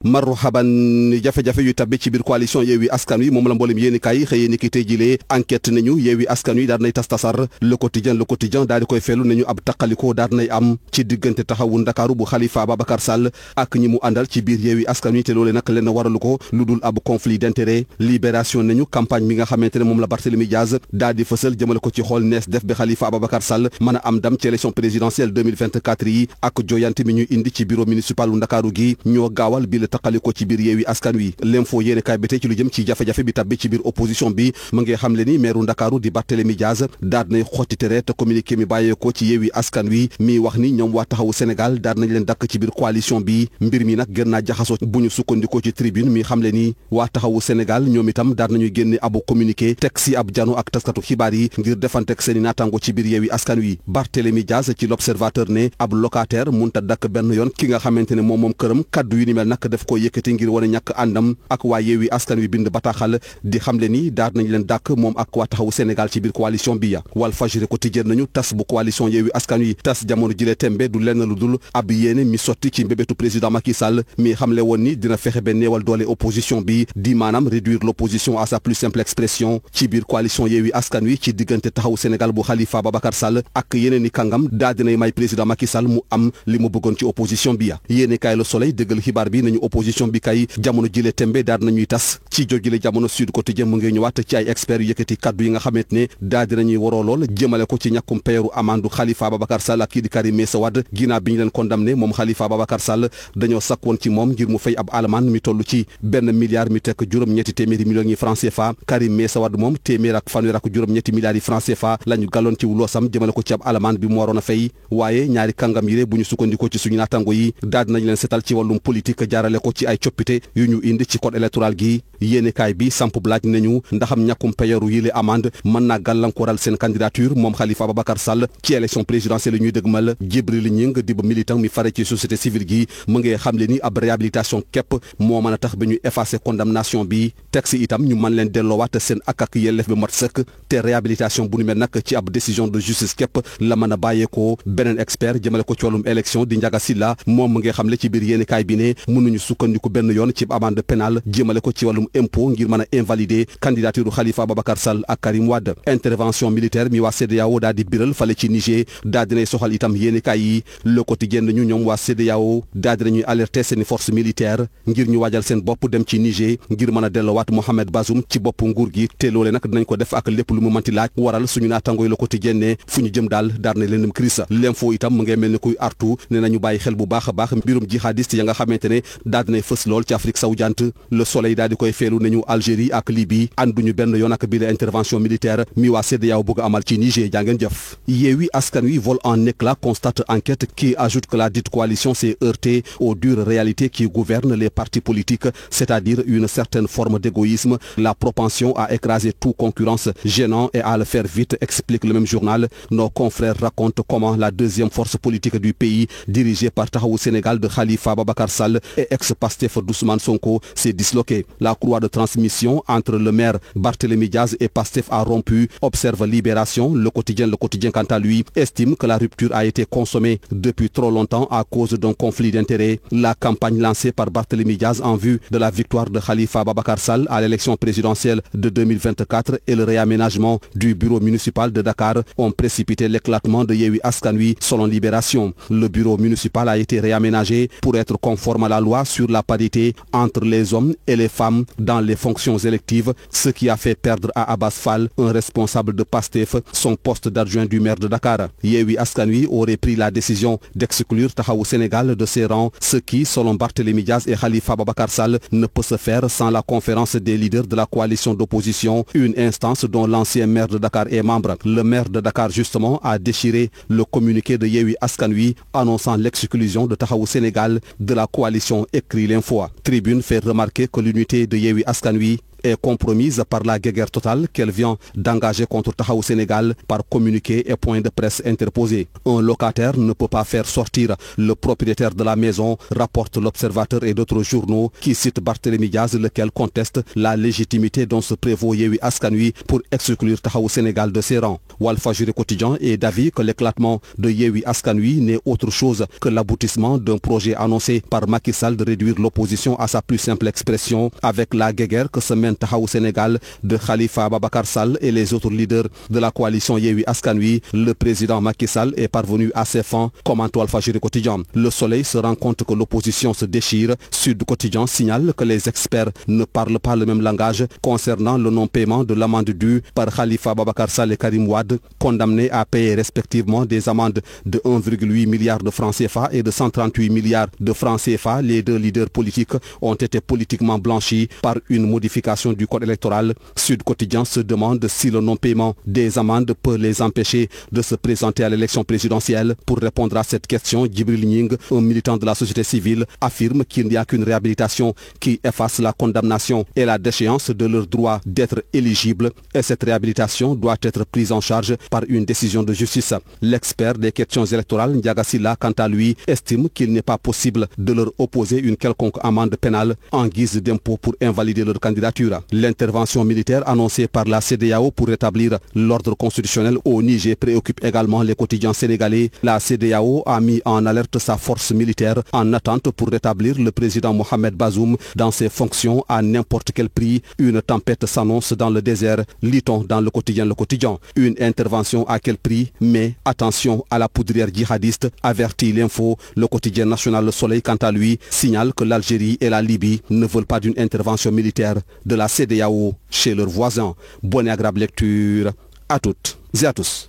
marhaban jafe-jafe yu tabbi ci biir coalition Yewwi Askan Wi moom la mboolem yéenekaay xëyee ni ki tey jilee enquête nañu Yewwi Askan Wi daal nay tas-tasar le quotidien daal di koy feelu nañu ab taqaliko daal nay am ci diggante taxawu Ndakaaru bu Khalifa Ababacar Sall ak ñi mu àndal ci biir Yewwi Askan Wi te loolee nag leen waralu ko lu dul ab conflit d'intérêt libération nañu campagne bi nga xamante ne moom la Barthélémy Diaz daal di fësal jëmale ko ci xool nees def ba Khalifa Ababacar Sall mën a am ndam ci élection présidentielle 2024 yi ak joyante mi ñu indi ci bureau municipal u Ndakaaru gi ñoo gaawal bi la taqaliko ci biir Yewwi Askan Wi l'info yéene kaay bi tey ci lu jëm ci jafe-jafe bi tabbi ci biir opposition bi mu ngi xam le ni maire Ndakaaru di Barthélémy Diaz daal nay xotti tere te communiqué mi bàyyeekoo ci Yewwi Askan Wi mi wax ni ñoom waa taxawu Sénégal daal nañ leen dakk ci biir coalition bi mbir mi nag gën naa jaxasoo bu ñu sukkandikoo ci tribune mi xam le ni waa taxawu Sénégal ñoom itam daal nañuy génne abu communiqué teg si ab jano ak taskatu xibaar yi ngir defanteeg seeni naataango ci biir Yewwi Askan Wi Barthélémy Diaz ci l'observateur ne ab locataire munta dakk benn yoon ki nga xamante ne moom këram kaddu yu ni mel nag daf ko yëkkati ngir wane ñàkk àndam ak waa Yewwi Askan Wi bind bataaxal di xamle ni daal nañ leen dàkk moom ak waa taxawu Sénégal ci biir coalition bi ya Walfadjri quotidien nañu tas bu coalition Yewwi Askan Wi tas jamono jile tembe du lenn lu dul ab yéene mi sotti ci mbébétu président Macky Sall mi xamle woon ni dina fexe ba neewal doole opposition bi di maanaam réduire l'opposition à sa plus simple expression ci biir coalition Yewwi Askan Wi ci diggante taxawu Sénégal bu Khalifa Ababacar Sall ak yeneen i kàngam daal dinay may président Macky Sall mu am li mu bëggoon ci opposition bi ya yéene kaay Le Soleil dëggal xibaar bi nañu opposition bi kay jamono jile tembe daal nañuy tas ci jojule jamono Sud Quotidien mu ngi ñëwaat ci ay experts yu yëkkati kaddu yi nga xamante ne daal dinañuy waroo lool jëmale ko ci ñàkkum peeru amandu Khalifa Ababacar Sall ak kii di Karim Meïssa Wade ginnaaw bi ñu leen condamné moom Khalifa Ababacar Sall dañoo sakkoon ci moom ngir mu fay ab alamaan mi toll ci $1 mi tekk juróom-ñetti téeméeri millions yi francs CFA Karim Meïssa Wade moom téeméer ak fanweer ak juróom-ñetti milliards yi francs CFA lañu gàlloon ci loosam jëmale ko ci ab alamaan bi mu waroon a fay waaye ñaari kàngam yi bu ñu sukkandikoo ci suñu naatango yi daal dinañ leen setal ci wàllum politique jaarale ko ci ay coppite yu ñu indi ci code électoral gi yéenekaay bi samp laaj nañu ndaxam ñàkkum peyoru yile amande mën naa gàllankooral seen candidature moom Khalifa Ababacar Sall ci élection présidentielle yi ñuy dëgmal Djibril Gning di ba militant mi fare ci société civile gi mu ngi xamle ni ab réhabilitation képp moo mën a tax ba ñu effacer condamnation bi texte itam ñu mën leen delloowaat seen ak yelleef bi mat sëkk te réhabilitation bu ñu mel nag ci ab décision de justice képp la mën a bàyyeekoo beneen expert jëmale ko ci wàllum élection di Ndiaga Sylla moom mu ngi xamle ci biir yéenekaay bi ne mënuñu sukkandiku benn yoon ci amende pénale jëmale ko ci wàllum impôt ngir mën a invalider candidature Khalifa Ababacar Sall ak Karim Wade intervention militaire mi waa CEDEAO daal di biral fale ci Niger daal dinay soxal itam yéenekaay yi Le Quotidien ñu ñoom waa CEDEAO daal dinañuy alerter seeni force militaire ngir ñu waajal seen bopp dem ci Niger ngir mën a dellowaat Mohamed Bazoum ci bopp nguur gi te loole nag dinañ ko def ak lépp lu mu manti laaj waral suñu naatangoy Le Quotidien ne fu ñu jëm daal daar na leen crise l'info itam mu ngay mel ni kuy artu ne nañu bàyyi xel bu baax a baax mbirum jihadiste ya nga xamante ne daal dinay fës lool ci Afrique sowu-jant Le Soleil daal di koy feelu nañu Algérie ak Libye ànduñu benn yoon ak bi la intervention militaire mi waa CEDEAO bëgg amal ci Niger jàngeen jëf Yewwi Askan Wi vole en éclat constate enquête qui ajoute que la dite coalition s'est heurtée aux dures réalités qui gouvernent les partis politiques, c'est-à-dire une certaine forme d'égoïsme, la propension à écraser toute concurrence gênant et à le faire vite, explique le même journal. Nos confrères racontent comment la deuxième force politique du pays, dirigée par Taxawu Sénégal de Khalifa Ababacar Sall et ex-Pastef d'Ousmane Sonko, s'est disloquée. La courroie de transmission entre le maire Barthélémy Diaz et Pastef a rompu, observe Libération. Le quotidien quant à lui, estime que la rupture a été consommée depuis trop longtemps à cause d'un conflit d'intérêts. La campagne lancée par Barthélémy Diaz en vue de la victoire de Khalifa Ababacar Sall à l'élection présidentielle de 2024 et le réaménagement du bureau municipal de Dakar ont précipité l'éclatement de Yewwi Askan Wi selon Libération. Le bureau municipal a été réaménagé pour être conforme à la loi sur la parité entre les hommes et les femmes dans les fonctions électives, ce qui a fait perdre à Abbas Fall, un responsable de Pastef, son poste d'adjoint du maire de Dakar. Yewwi Askan Wi aurait pris la décision d'exclure Taxawu Sénégal de ses rangs, ce qui, selon Barthélémy Diaz et Khalifa Ababacar Sall, ne peut se faire sans la conférence des leaders de la coalition d'opposition, une instance dont l'ancien maire de Dakar est membre. Le maire de Dakar, justement, a déchiré le communiqué de Yewwi Askan Wi annonçant l'exclusion de Taxawu Sénégal de la coalition, écrit l'info. Tribune fait remarquer que l'unité de Yewwi Askan Wi est compromise par la guerre totale qu'elle vient d'engager contre Taxawu Sénégal par communiqué et point de presse interposé. Un locataire ne peut pas faire sortir le propriétaire de la maison, rapporte l'Observateur et d'autres journaux qui citent Barthélémy Diaz, lequel conteste la légitimité dont se prévaut Yewwi Askan Wi pour exclure Taxawu Sénégal de ses rangs. Walfadjri Quotidien est d'avis que l'éclatement de Yewwi Askan Wi n'est autre chose que l'aboutissement d'un projet annoncé par Macky Sall de réduire l'opposition à sa plus simple expression avec la guéguerre que se mène Taxawu Sénégal de Khalifa Ababacar Sall et les autres leaders de la coalition Yewwi Askan Wi. Le président Macky Sall est parvenu à ses fins, commente Walfadjri Quotidien. Le Soleil se rend compte que l'opposition se déchire. Sud Quotidien signale que les experts ne parlent pas le même langage concernant le non-paiement de l'amende due par Khalifa Ababacar Sall et Karim Wade, condamnés à payer respectivement des amendes de 1,8 milliard de francs CFA et de 138 milliards de francs CFA. Les deux leaders politiques ont été politiquement blanchis par une modification du code électoral. Sud Quotidien se demande si le non-paiement des amendes peut les empêcher de se présenter à l'élection présidentielle. Pour répondre à cette question, Djibril Ning, un militant de la société civile, affirme qu'il n'y a qu'une réhabilitation qui efface la condamnation et la déchéance de leur droit d'être éligible, et cette réhabilitation doit être prise en charge par une décision de justice. L'expert des questions électorales, Ndiaga Sylla, quant à lui, estime qu'il n'est pas possible de leur opposer une quelconque amende pénale en guise d'impôt pour invalider leur candidature. L'intervention militaire annoncée par la CEDEAO pour rétablir l'ordre constitutionnel au Niger préoccupe également les quotidiens sénégalais. La CEDEAO a mis en alerte sa force militaire en attente pour rétablir le président Mohamed Bazoum dans ses fonctions à n'importe quel prix. Une tempête s'annonce dans le désert, lit-on dans le quotidien Le Quotidien. Une intervention à quel prix? Mais attention à la poudrière djihadiste, avertit l'info. Le quotidien national Le Soleil, quant à lui, signale que l'Algérie et la Libye ne veulent pas d'une intervention militaire de la CEDEAO chez leurs voisins. Bonne et agréable lecture à toutes et à tous.